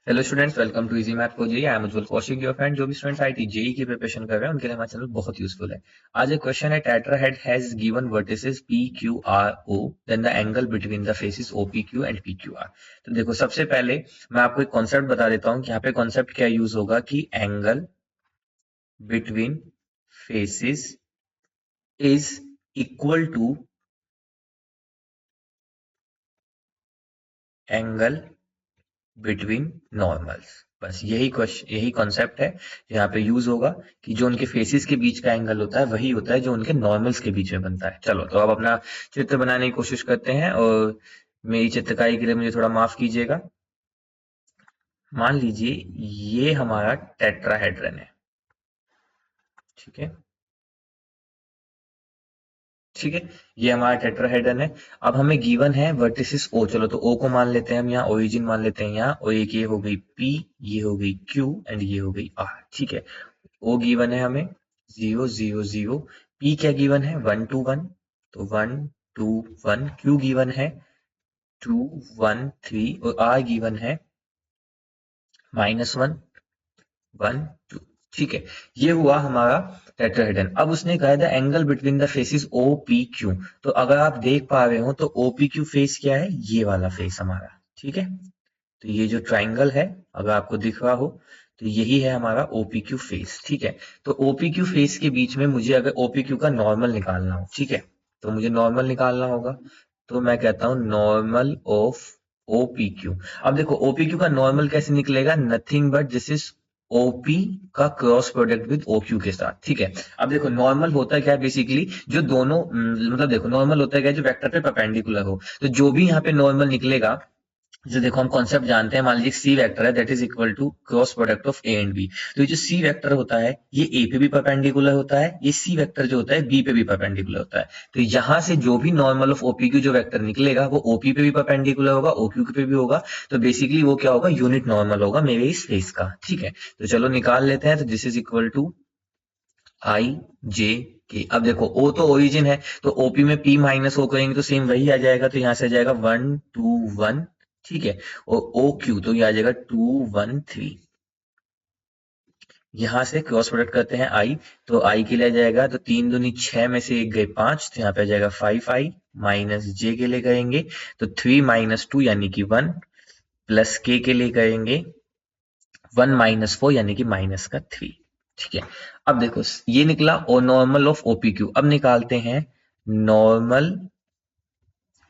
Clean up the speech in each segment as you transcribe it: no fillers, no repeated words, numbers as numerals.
Hello students, welcome to easy math for JEE. I am Ujjwal Kaushik, your friend. जो भी students IIT JEE की preparation कर रहे हैं उनके लिए हमारा चैनल बहुत यूजफुल है। आज एक क्वेश्चन है, tetrahedron has given vertices P Q R O, then the angle between the faces O P Q and P Q R. तो देखो, सबसे पहले मैं आपको एक कॉन्सेप्ट बता देता हूँ कि यहाँ पे कॉन्सेप्ट क्या यूज होगा कि angle between faces is equal to angle between normals. बस यही क्वेश्चन, यही कॉन्सेप्ट है यहाँ पे यूज होगा कि जो उनके फेसेस के बीच का एंगल होता है वही होता है जो उनके नॉर्मल्स के बीच में बनता है। चलो, तो अब अपना चित्र बनाने की कोशिश करते हैं और मेरी चित्रकारी के लिए मुझे थोड़ा माफ कीजिएगा। मान लीजिए ये हमारा टेट्राहेड्रन है, ठीक है। ठीक है, ये हमारा टेट्राहेड्रन है। अब हमें गिवन है वर्टिसेस ओ। चलो, तो ओ को मान लेते हैं हम, यहाँ ओरिजिन मान लेते हैं यहाँ, और एक ये हो गई पी, ये हो गई क्यू एंड ये हो गई आर। ठीक है, ओ गिवन है हमें 0 0 0। पी क्या गिवन है 1 2 1, तो 1 2 1। क्यू गिवन है 2 1 3 और आर गिवन है -1 1 2। ठीक है, ये हुआ हमारा टेट्राहेड्रन। अब उसने कहा था angle between the faces O P Q. तो अगर आप देख पा रहे हो तो ओ पी क्यू फेस क्या है, ये वाला फेस हमारा। ठीक है, तो ये जो ट्राइंगल है, अगर आपको दिख रहा हो तो यही है हमारा OPQ फेस। ठीक है, तो OPQ फेस के बीच में मुझे अगर OPQ का नॉर्मल निकालना हो, ठीक है, तो मुझे नॉर्मल निकालना होगा। तो मैं कहता हूं नॉर्मल ऑफ OPQ। अब देखो OPQ का नॉर्मल कैसे निकलेगा, nothing but this is OP का क्रॉस प्रोडक्ट विद OQ के साथ। ठीक है, अब देखो नॉर्मल होता है क्या है, बेसिकली जो दोनों मतलब देखो नॉर्मल होता है क्या है, जो वेक्टर पे परपेंडिकुलर हो। तो जो भी यहाँ पे नॉर्मल निकलेगा, जो देखो हम कॉन्सेप्ट जानते हैं, मान लीजिए सी वेक्टर है that is equal to cross product of A and B. तो ये जो सी वेक्टर होता है ये ए पे भी परपेंडिकुलर होता है, ये सी वेक्टर जो होता है बी पे भी परपेंडिकुलर होता है। तो यहाँ से जो भी नॉर्मल ऑफ ओपीक्यू जो वेक्टर निकलेगा वो ओपी पे भी परपेंडिकुलर होगा, ओक्यू पे भी होगा। तो बेसिकली वो क्या होगा, यूनिट नॉर्मल होगा मेरे इस फेस का। ठीक है, तो चलो निकाल लेते हैं। तो दिस इज इक्वल टू आई जे के। अब देखो ओ तो ओरिजिन है, तो ओपी में पी माइनस ओ करेंगे तो सेम वही आ जाएगा। तो यहाँ से आ जाएगा 1 2 1। ठीक है, और ओ क्यू तो ये आ जाएगा 2 1 3। यहाँ से क्रॉस प्रोडक्ट करते हैं आई, तो आई के लिए आ जाएगा, तो 3 दूनी 6 में से एक गए 5, तो यहाँ पे आ जाएगा 5 आई माइनस जे के लिए करेंगे तो 3 माइनस 2 यानी कि 1, प्लस के लिए करेंगे 1 माइनस 4 यानी कि माइनस का 3। ठीक है, अब देखो ये निकला और नॉर्मल ऑफ ओपीक्यू। अब निकालते हैं normal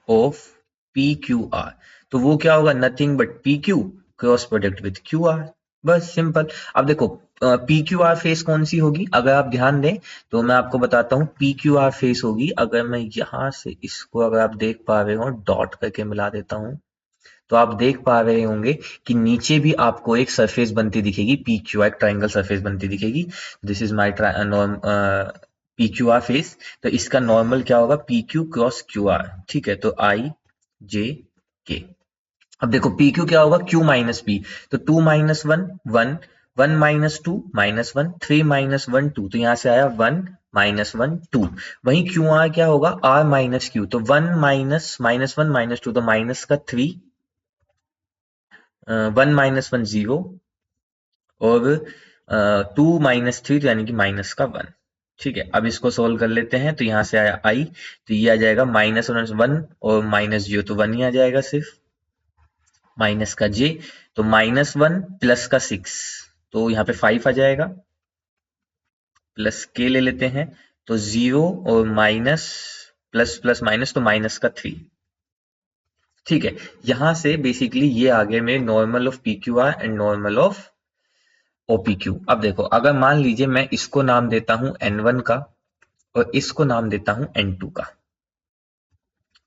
of P Q R. तो वो क्या होगा, nothing but P Q cross product with Q R. बस सिंपल। अब देखो पी क्यू आर फेस कौन सी होगी, अगर आप ध्यान दें तो मैं आपको बताता हूँ। पी क्यू आर फेस होगी, अगर मैं यहां से इसको, अगर आप देख पा रहे हो, डॉट करके मिला देता हूँ, तो आप देख पा रहे होंगे कि नीचे भी आपको एक सरफेस बनती दिखेगी, पी क्यू आर, एक ट्राइंगल सरफेस बनती दिखेगी। This is my P Q are face. तो इसका नॉर्मल क्या होगा, P Q cross Q R. ठीक है, तो आई जे के। अब देखो पी क्यू क्या होगा, क्यू माइनस पी। तो 2 माइनस 1 1, 1 माइनस 2 -1, 3 माइनस 1 2। तो यहां से आया 1 -1 2। वहीं क्यू आर क्या होगा, आर माइनस क्यू। तो 1 माइनस -1 -2, तो माइनस का 3, 1 -1 0, और 2 -3 तो यानी कि माइनस का 1। ठीक है, अब इसको सोल्व कर लेते हैं। तो यहां से आया आई, तो ये आ जाएगा -1 और -0, तो 1 ही आ जाएगा सिर्फ, माइनस का जे, तो -1 प्लस का 6, तो यहाँ पे 5 आ जाएगा, प्लस के ले लेते हैं, तो 0 और माइनस, प्लस प्लस माइनस, तो माइनस का 3। ठीक है, यहां से बेसिकली ये आ गए मेरे normal of P Q are and normal of OPQ। अब देखो, अगर मान लीजिए मैं इसको नाम देता हूं N1 का और इसको नाम देता हूं N2 का।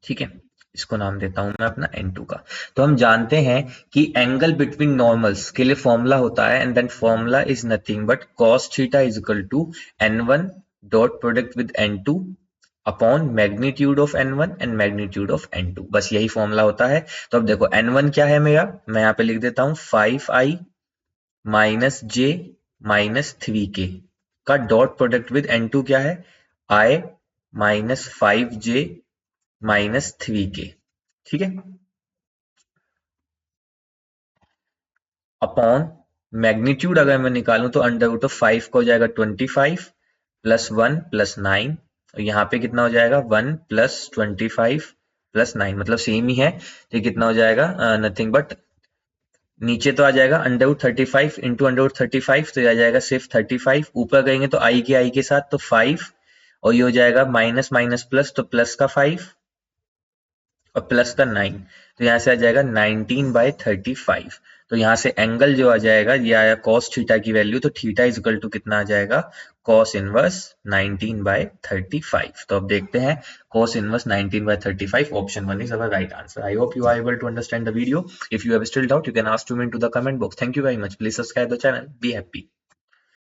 ठीक है, इसको नाम देता हूं मैं अपना N2 का। तो हम जानते हैं कि एंगल बिटवीन नॉर्मल्स के लिए फॉर्मूला होता है, and then formula is nothing but cos theta is equal to N1 dot product with N2 upon magnitude of N1 and magnitude of N2। बस यही फॉर्मूला होता है। तो अब देखो N1 क्या है मेरा, मैं यहाँ पे लिख देता हूँ 5i माइनस जे माइनस 3k का डॉट प्रोडक्ट विद N2 क्या है, I minus 5j minus 3k। ठीक है, अपॉन मैग्नीट्यूड अगर मैं निकालूं तो अंडर रूट ऑफ 5 का हो जाएगा 25 प्लस 1 प्लस 9, और यहाँ पे कितना हो जाएगा 1 प्लस 25 प्लस 9, मतलब सेम ही है। तो ये कितना हो जाएगा नथिंग बट, नीचे तो आ जाएगा under root 35 into under root 35, तो ये आ जाएगा सिर्फ 35, ऊपर करेंगे तो आई के साथ तो 5, और ये हो जाएगा माइनस माइनस प्लस, तो प्लस का 5 और प्लस का 9, तो यहाँ से आ जाएगा 19/35। तो यहाँ से एंगल जो आ जाएगा ये आया कॉस थीटा की वैल्यू, तो थीटा इज इक्वल टू कितना आ जाएगा कॉस इनवर्स 19/35। तो अब देखते हैं cos inverse 19/35, option 1 is our right answer. I hope you are able to understand the video. If you have still doubt, you can ask to me into the comment box. Thank you very much. Please subscribe the channel. Be happy.